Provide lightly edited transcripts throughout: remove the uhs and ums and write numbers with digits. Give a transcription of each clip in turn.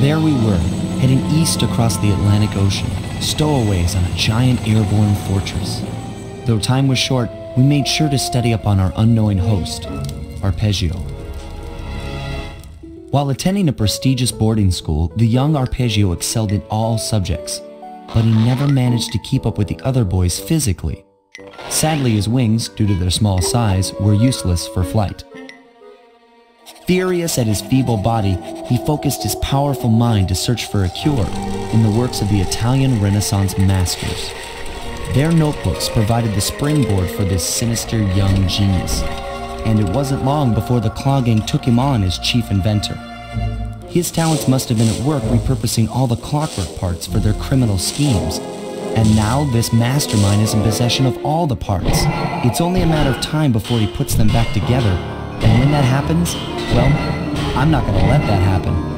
There we were, heading east across the Atlantic Ocean, stowaways on a giant airborne fortress. Though time was short, we made sure to study up on our unknowing host, Arpeggio. While attending a prestigious boarding school, the young Arpeggio excelled in all subjects, but he never managed to keep up with the other boys physically. Sadly, his wings, due to their small size, were useless for flight. Furious at his feeble body, he focused his powerful mind to search for a cure in the works of the Italian Renaissance masters. Their notebooks provided the springboard for this sinister young genius, and it wasn't long before the Claw Gang took him on as chief inventor. His talents must have been at work repurposing all the clockwork parts for their criminal schemes, and now this mastermind is in possession of all the parts. It's only a matter of time before he puts them back together, and when that happens, well, I'm not gonna let that happen.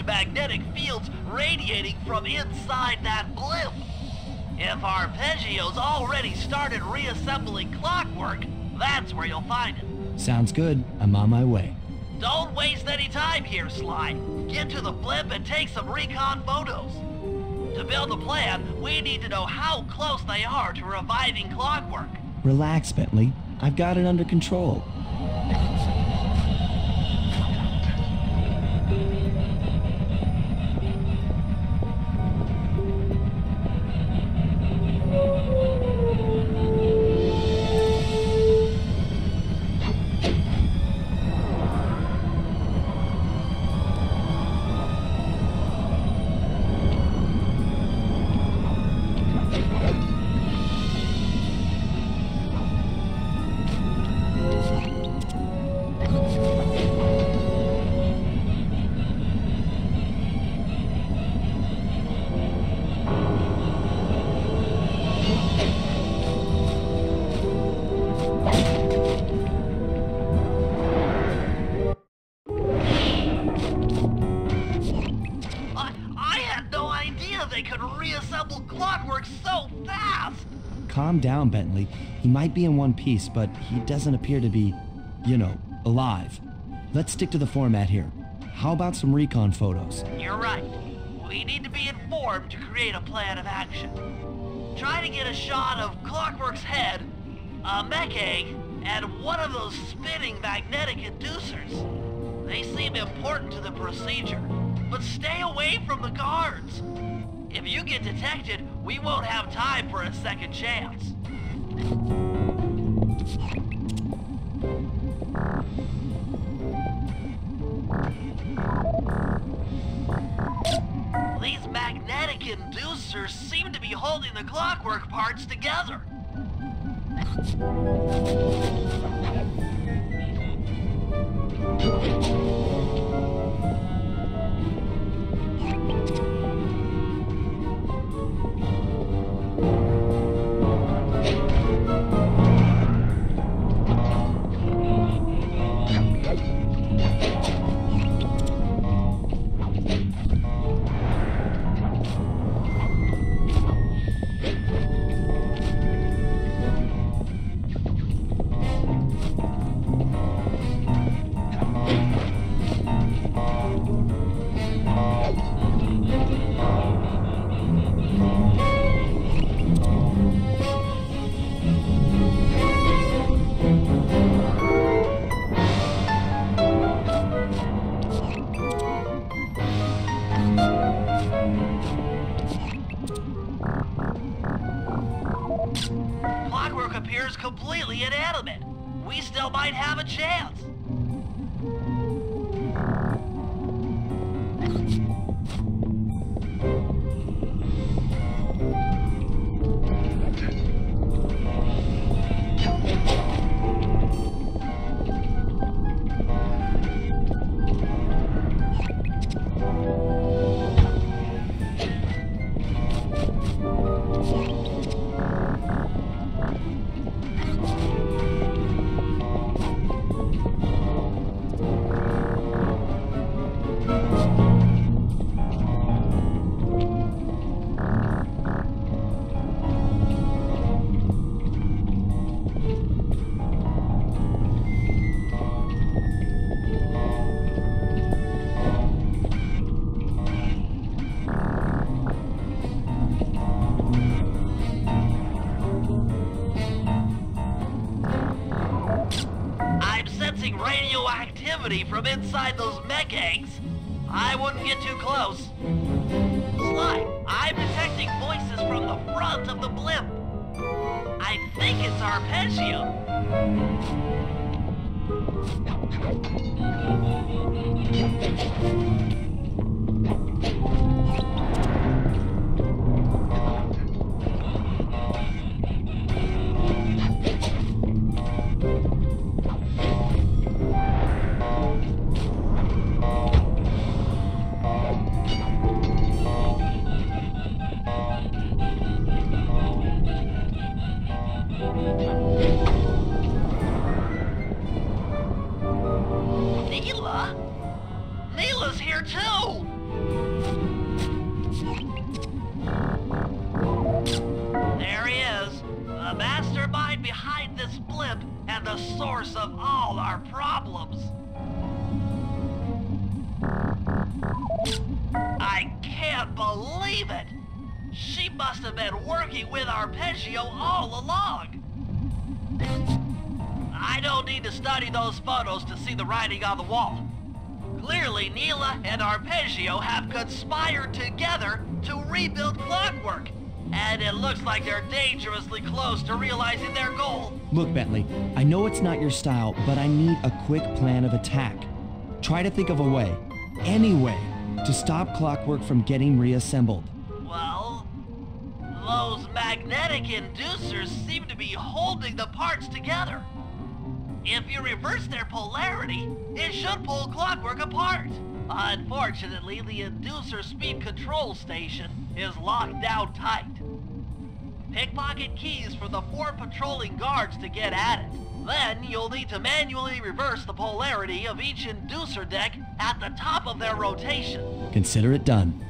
Magnetic fields radiating from inside that blimp. If Arpeggio's already started reassembling Clockwork, that's where you'll find it. Sounds good. I'm on my way. Don't waste any time here, Sly. Get to the blimp and take some recon photos. To build a plan, we need to know how close they are to reviving Clockwork. Relax, Bentley. I've got it under control. Calm down, Bentley. He might be in one piece, but he doesn't appear to be, you know, alive. Let's stick to the format here. How about some recon photos? You're right. We need to be informed to create a plan of action. Try to get a shot of Clockwork's head, a mech egg, and one of those spinning magnetic inducers. They seem important to the procedure, but stay away from the guards. If you get detected, we won't have time for a second chance. These magnetic inducers seem to be holding the Clockwork parts together. Clockwork appears completely inanimate. We still might have a chance. radioactivity from inside those mech eggs. I wouldn't get too close. Sly, I'm detecting voices from the front of the blimp. I think it's Arpeggio. Neela's here too! There he is, the mastermind behind this blimp and the source of all our problems. I can't believe it! She must have been working with Arpeggio all along! I don't need to study those photos to see the writing on the wall. Clearly, Neela and Arpeggio have conspired together to rebuild Clockwork. And it looks like they're dangerously close to realizing their goal. Look, Bentley, I know it's not your style, but I need a quick plan of attack. Try to think of a way, any way, to stop Clockwork from getting reassembled. Well, those magnetic inducers seem to be holding the parts together. If you reverse their polarity, it should pull Clockwork apart. Unfortunately, the inducer speed control station is locked down tight. Pickpocket keys for the 4 patrolling guards to get at it. Then you'll need to manually reverse the polarity of each inducer deck at the top of their rotation. Consider it done.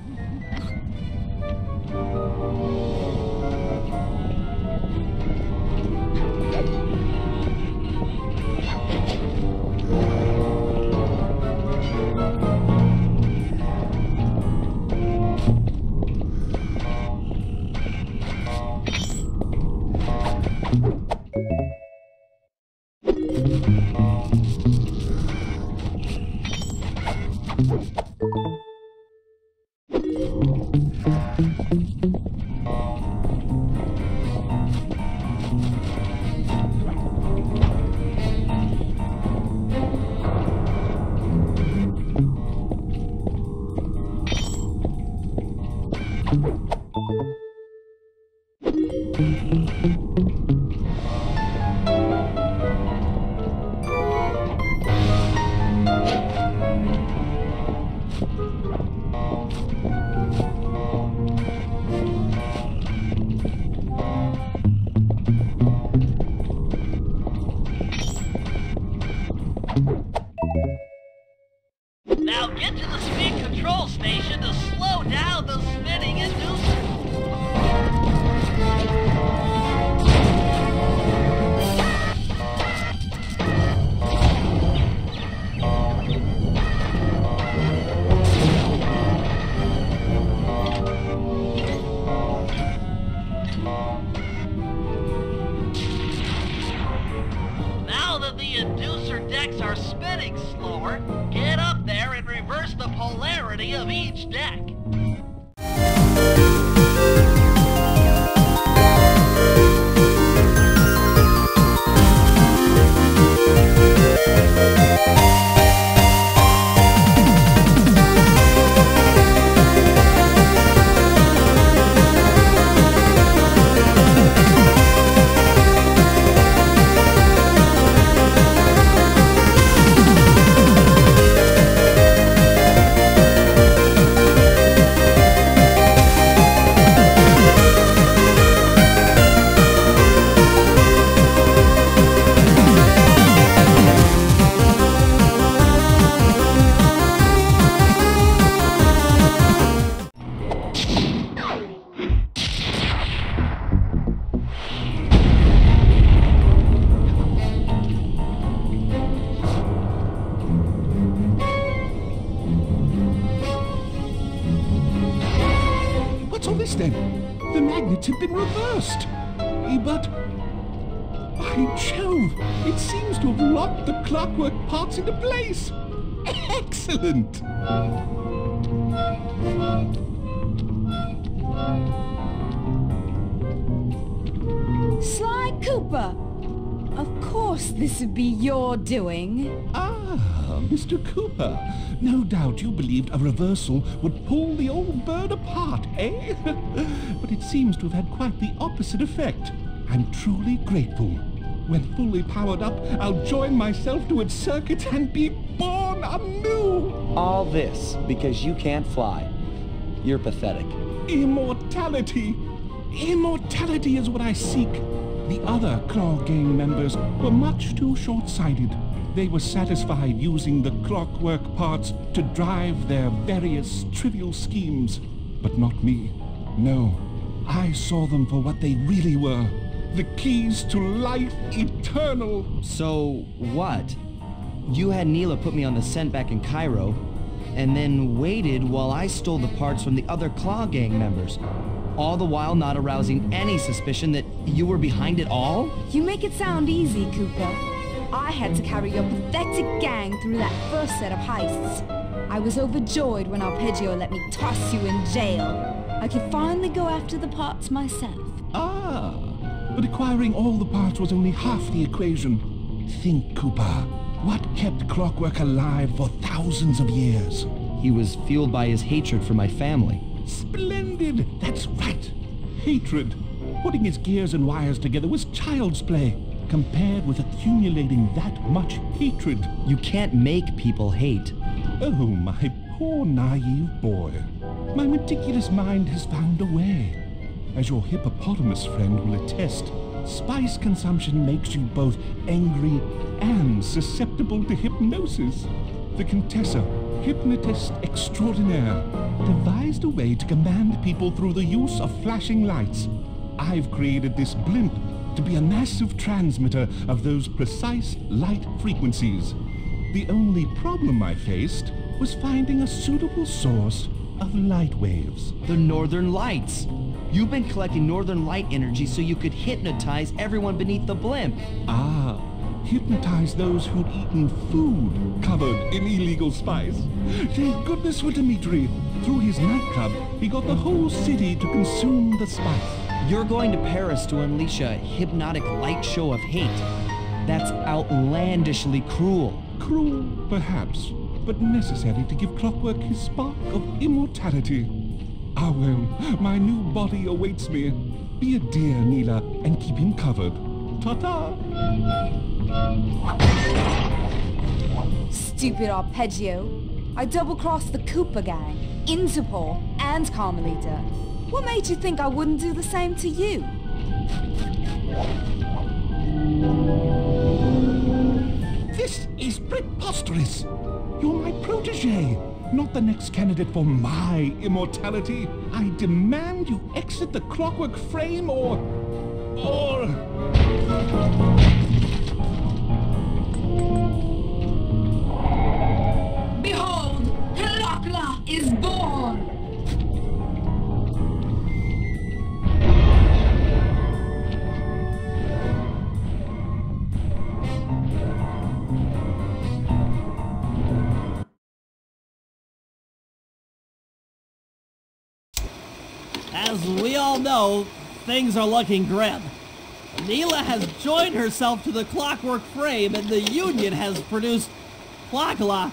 Now get to the speed control station to slow down the spinning inducer. Now that the inducer decks are spinning slower, get up there and reverse the polarity of each deck. What's all this then? The magnets have been reversed. But By Jove! It seems to have locked the clockwork parts into place! Excellent! Sly Cooper! Of course this would be your doing. Ah, Mr. Cooper. No doubt you believed a reversal would pull the old bird apart, eh? But it seems to have had quite the opposite effect. I'm truly grateful. When fully powered up, I'll join myself to its circuit and be born anew! All this because you can't fly. You're pathetic. Immortality! Immortality is what I seek. The other Claw Gang members were much too short-sighted. They were satisfied using the clockwork parts to drive their various trivial schemes. But not me. No, I saw them for what they really were. The keys to life eternal. So, what? You had Neela put me on the scent back in Cairo, and then waited while I stole the parts from the other Claw Gang members, all the while not arousing any suspicion that you were behind it all? You make it sound easy, Cooper. I had to carry your pathetic gang through that first set of heists. I was overjoyed when Arpeggio let me toss you in jail. I could finally go after the parts myself. Ah, but acquiring all the parts was only half the equation. Think, Cooper. What kept Clockwork alive for thousands of years? He was fueled by his hatred for my family. Splendid! That's right. Hatred. Putting his gears and wires together was child's play, compared with accumulating that much hatred. You can't make people hate. Oh, my poor naive boy. My meticulous mind has found a way. As your hippopotamus friend will attest, spice consumption makes you both angry and susceptible to hypnosis. The Contessa, hypnotist extraordinaire, devised a way to command people through the use of flashing lights. I've created this blimp to be a massive transmitter of those precise light frequencies. The only problem I faced was finding a suitable source of light waves. The Northern Lights. You've been collecting Northern Light energy so you could hypnotize everyone beneath the blimp. Ah, hypnotize those who'd eaten food covered in illegal spice. Thank goodness for Dimitri. Through his nightclub, he got the whole city to consume the spice. You're going to Paris to unleash a hypnotic light show of hate. That's outlandishly cruel. Cruel, perhaps, but necessary to give Clockwork his spark of immortality. Ah well, my new body awaits me. Be a dear, Neela, and keep him covered. Ta-ta! Stupid Arpeggio. I double-crossed the Cooper gang, Interpol, and Carmelita. What made you think I wouldn't do the same to you? This is preposterous! You're my protege, not the next candidate for my immortality. I demand you exit the Clockwork frame or... Behold, Herakla is born! As we all know, things are looking grim. Neela has joined herself to the Clockwork frame and the Union has produced Clockla.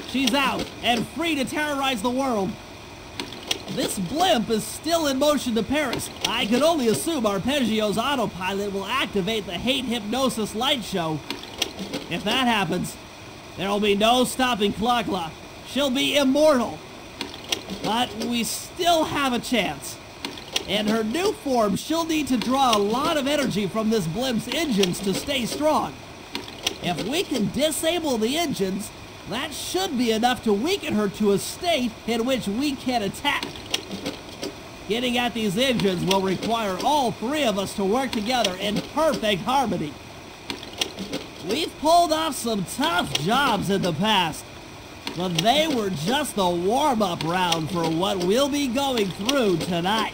She's out and free to terrorize the world. This blimp is still in motion to Paris. I can only assume Arpeggio's autopilot will activate the hate hypnosis light show. If that happens, there will be no stopping Clockla. She'll be immortal. But we still have a chance. In her new form, she'll need to draw a lot of energy from this blimp's engines to stay strong. If we can disable the engines, that should be enough to weaken her to a state in which we can attack. Getting at these engines will require all three of us to work together in perfect harmony. We've pulled off some tough jobs in the past, but they were just the warm-up round for what we'll be going through tonight.